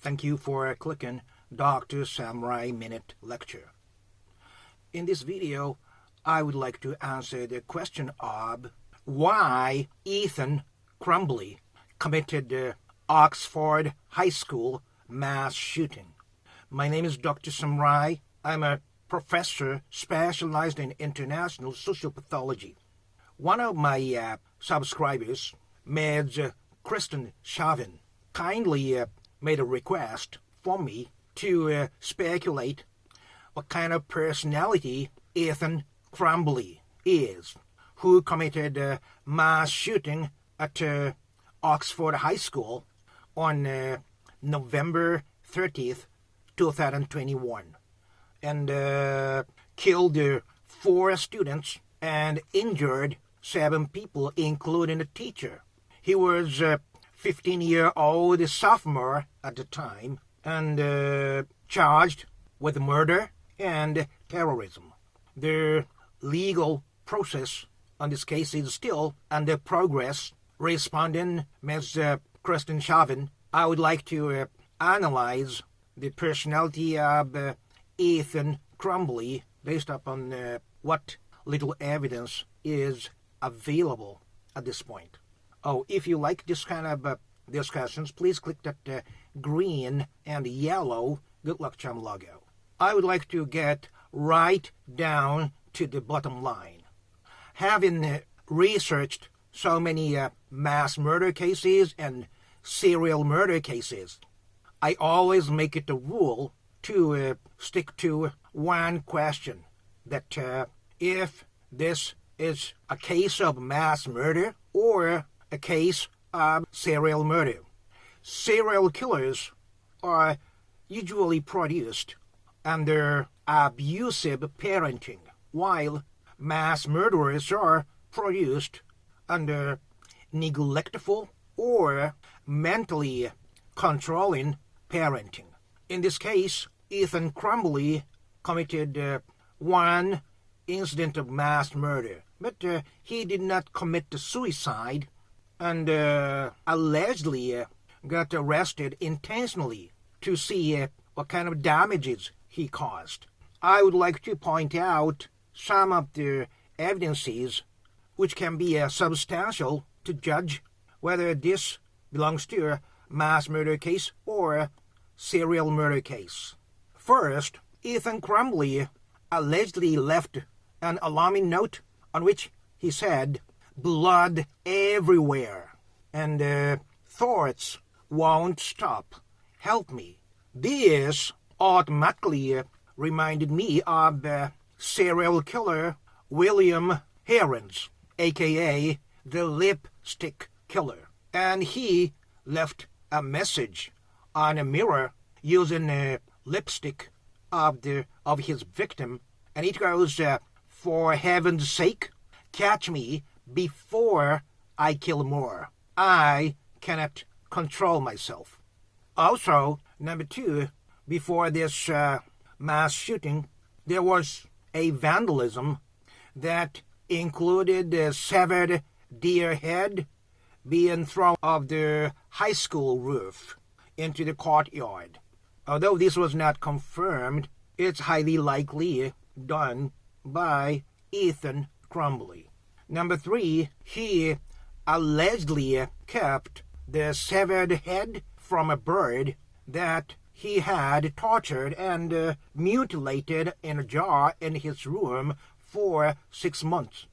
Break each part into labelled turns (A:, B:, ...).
A: Thank you for clicking Dr. Samurai Minute Lecture. In this video, I would like to answer the question of why Ethan CRUMBLY committed the Oxford High School mass shooting. My name is Dr. Samurai. I'm a professor specialized in international social pathology. One of my subscribers, Ms. Kristen Chauvin, kindly made a request for me to speculate what kind of personality Ethan CRUMBLY is, who committed a mass shooting at Oxford High School on November 30th, 2021, and killed 4 students and injured 7 people, including a teacher. He was a 15-year-old sophomore at the time and charged with murder and terrorism. The legal process on this case is still under progress. Responding, Ms. Kristen Chauvin, I would like to analyze the personality of Ethan CRUMBLY based upon what little evidence is available at this point. Oh, if you like this kind of discussions, please click that green and yellow Good Luck Charm logo. I would like to get right down to the bottom line. Having researched so many mass murder cases and serial murder cases, I always make it a rule to stick to one question, that if this is a case of mass murder or a case of serial murder. Serial killers are usually produced under abusive parenting, while mass murderers are produced under neglectful or mentally controlling parenting. In this case, Ethan CRUMBLY committed one incident of mass murder, but he did not commit suicide and allegedly got arrested intentionally to see what kind of damages he caused. I would like to point out some of the evidences which can be substantial to judge whether this belongs to a mass murder case or a serial murder case. First, Ethan CRUMBLY allegedly left an alarming note on which he said, "Blood everywhere," and "Thoughts won't stop. Help me." This automatically reminded me of serial killer William Hearns, a.k.a. the Lipstick Killer. And he left a message on a mirror using a lipstick of his victim, and it goes, "For heaven's sake, catch me before I kill more. I cannot control myself." Also, number 2, before this mass shooting, there was a vandalism that included a severed deer head being thrown off the high school roof into the courtyard. Although this was not confirmed, it's highly likely done by Ethan CRUMBLY. Number 3, he allegedly kept the severed head from a bird that he had tortured and mutilated in a jar in his room for 6 months.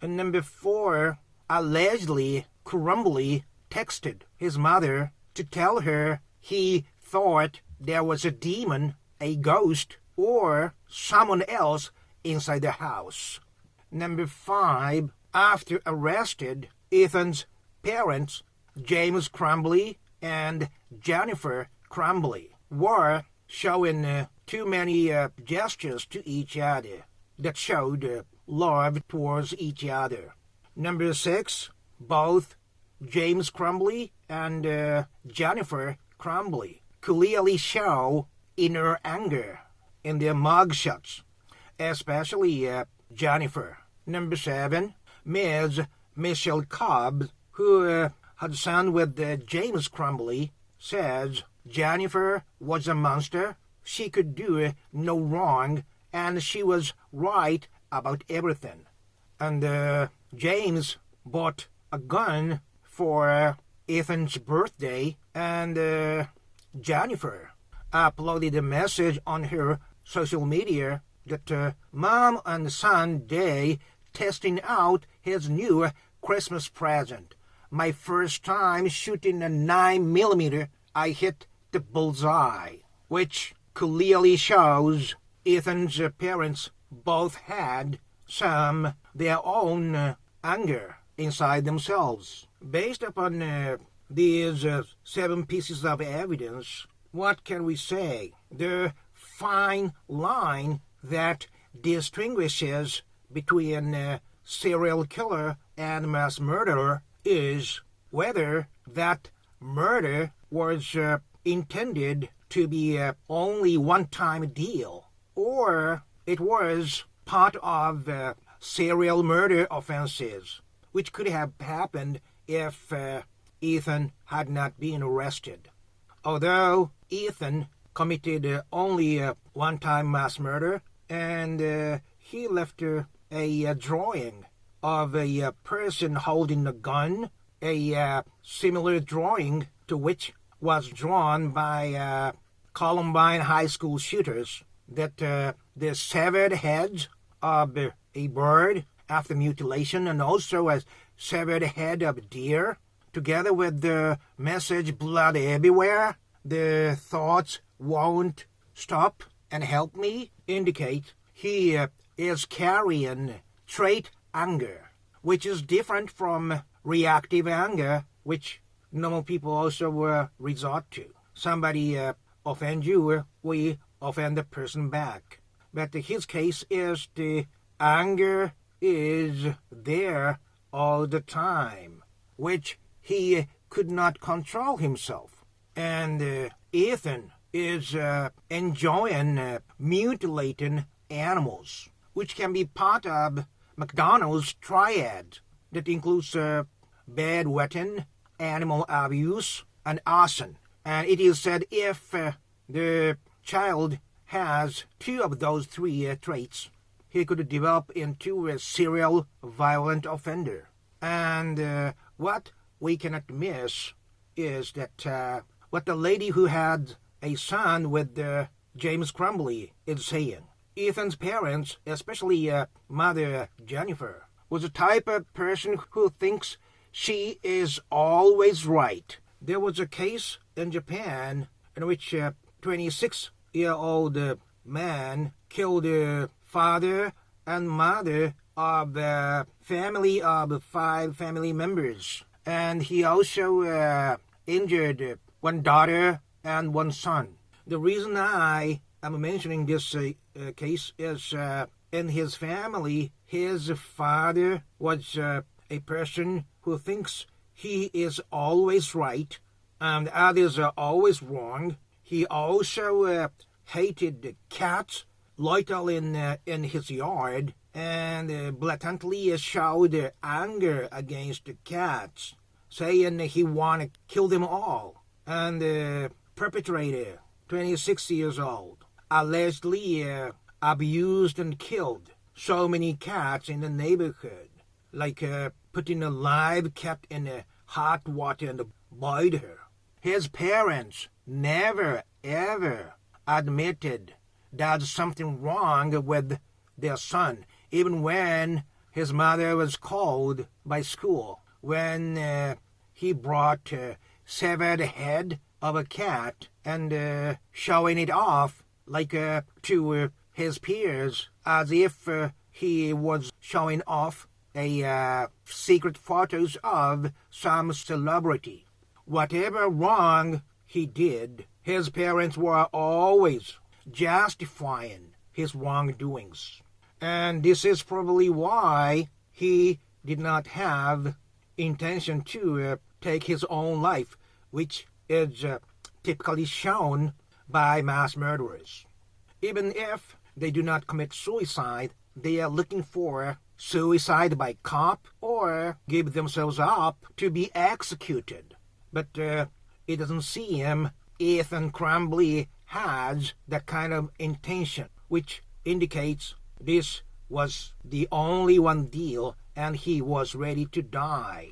A: And number 4, allegedly CRUMBLY texted his mother to tell her he thought there was a demon, a ghost, or someone else inside the house. Number 5, after arrested, Ethan's parents, James CRUMBLY and Jennifer CRUMBLY, were showing too many gestures to each other that showed love towards each other. Number 6, both James CRUMBLY and Jennifer CRUMBLY clearly show inner anger in their mugshots, especially Jennifer. Number 7, Ms. Michelle Cobb, who had son with James CRUMBLY, says Jennifer was a monster. She could do no wrong, and she was right about everything. And James bought a gun for Ethan's birthday, and Jennifer uploaded a message on her social media that Mom and Son Day testing out his new Christmas present. My first time shooting a 9mm, I hit the bullseye, which clearly shows Ethan's parents both had their own anger inside themselves. Based upon these 7 pieces of evidence, what can we say? The fine line that distinguishes between serial killer and mass murderer is whether that murder was intended to be only one-time deal, or it was part of serial murder offenses, which could have happened if Ethan had not been arrested. Although Ethan committed only one-time mass murder, and he left a drawing of a person holding a gun, a similar drawing to which was drawn by Columbine high school shooters, that the severed heads of a bird after mutilation, and also a severed head of a deer, together with the message "blood everywhere," the thoughts "won't stop and help me," indicate he is carrying trait anger, which is different from reactive anger, which normal people also resort to. Somebody offends you, we offend the person back. But his case is the anger is there all the time, which he could not control himself. And Ethan is enjoying mutilating animals, which can be part of McDonald's triad that includes bedwetting, animal abuse, and arson. And it is said if the child has 2 of those 3 traits, he could develop into a serial violent offender. And what we cannot miss is that what the lady who had a son with James CRUMBLY is saying. Ethan's parents, especially mother Jennifer, was the type of person who thinks she is always right. There was a case in Japan in which a 26-year-old man killed the father and mother of a family of 5 family members. And he also injured 1 daughter and 1 son. The reason I am mentioning this case is in his family, his father was a person who thinks he is always right and others are always wrong. He also hated cats loitering in his yard and blatantly showed anger against the cats, saying he wanted to kill them all. And the perpetrator, 26 years old, allegedly abused and killed so many cats in the neighborhood, like putting a live cat in hot water and boiled her. His parents never ever admitted there's something wrong with their son, even when his mother was called by school when he brought severed head of a cat and showing it off like to his peers as if he was showing off a secret photos of some celebrity. Whatever wrong he did, his parents were always justifying his wrongdoings. And this is probably why he did not have intention to take his own life, which is typically shown by mass murderers. Even if they do not commit suicide, they are looking for suicide by cop or give themselves up to be executed. But it doesn't seem Ethan CRUMBLY has that kind of intention, which indicates this was the only one deal and he was ready to die.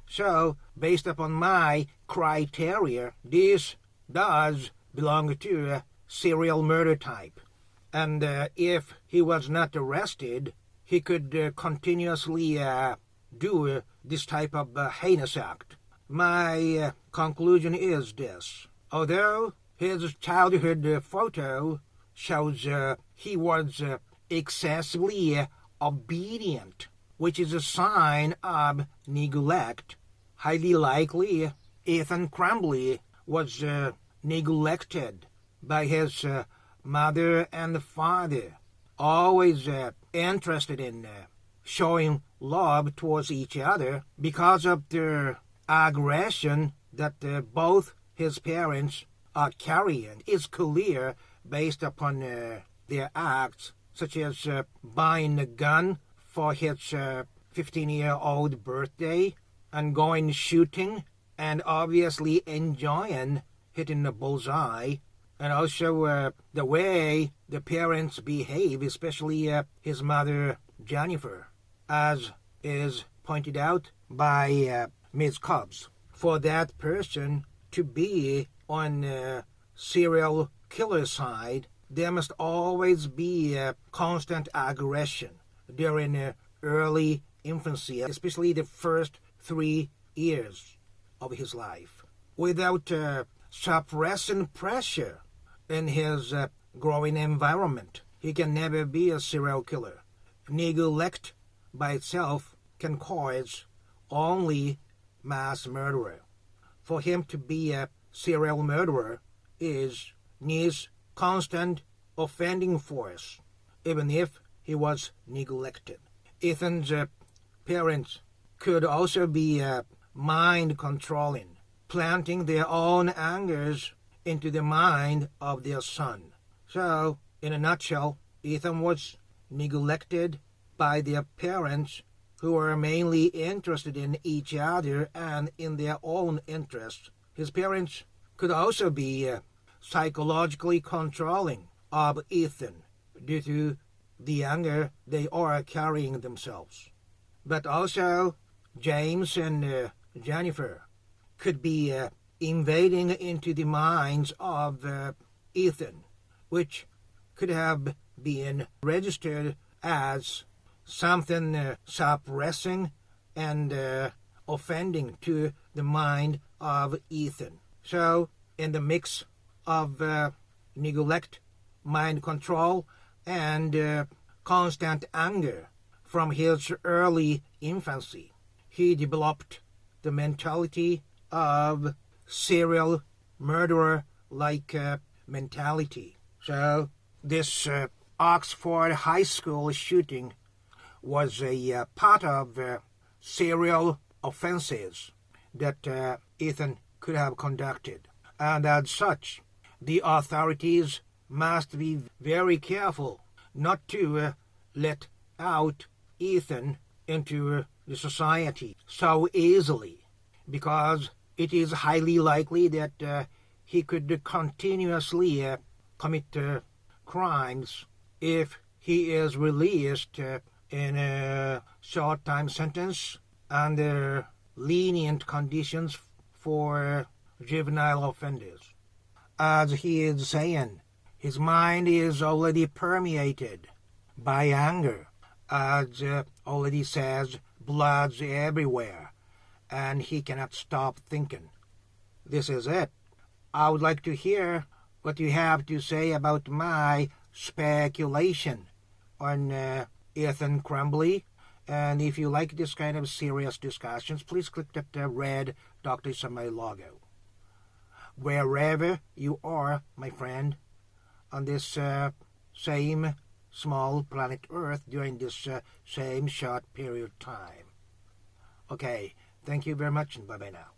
A: So, based upon my criteria, this does belong to a serial murder type. And if he was not arrested, he could continuously do this type of heinous act. My conclusion is this. Although his childhood photo shows he was excessively obedient, which is a sign of neglect, highly likely Ethan CRUMBLY was neglected by his mother and father, always interested in showing love towards each other because of their aggression that both his parents are carrying. It's clear based upon their acts, such as buying a gun for his 15-year-old birthday and going shooting and obviously enjoying hitting the bullseye, and also the way the parents behave, especially his mother, Jennifer, as is pointed out by Ms. Cobbs. For that person to be on the serial killer side, there must always be constant aggression during early infancy, especially the first 3 years of his life. Without suppressing pressure in his growing environment, he can never be a serial killer. Neglect by itself can cause only mass murderer. For him to be a serial murderer needs constant offending force, even if he was neglected. Ethan's parents could also be mind-controlling, planting their own angers into the mind of their son. So, in a nutshell, Ethan was neglected by their parents, who were mainly interested in each other and in their own interests. His parents could also be psychologically controlling of Ethan due to the anger they are carrying themselves. But also, James and Jennifer could be invading into the minds of Ethan, which could have been registered as something suppressing and offending to the mind of Ethan. So, in the mix of neglect, mind control, and constant anger from his early infancy, he developed the mentality of serial murderer-like mentality. So, this Oxford High School shooting was a part of serial offenses that Ethan could have conducted. And as such, the authorities must be very careful not to let out Ethan into the society so easily, because it is highly likely that he could continuously commit crimes if he is released in a short time sentence under lenient conditions for juvenile offenders. As he is saying, his mind is already permeated by anger. As already says, blood's everywhere, and he cannot stop thinking. This is it. I would like to hear what you have to say about my speculation on Ethan CRUMBLY. And if you like this kind of serious discussions, please click that red Dr. Samay logo. Wherever you are, my friend, on this same small planet Earth during this same short period of time. Okay, thank you very much, and bye-bye now.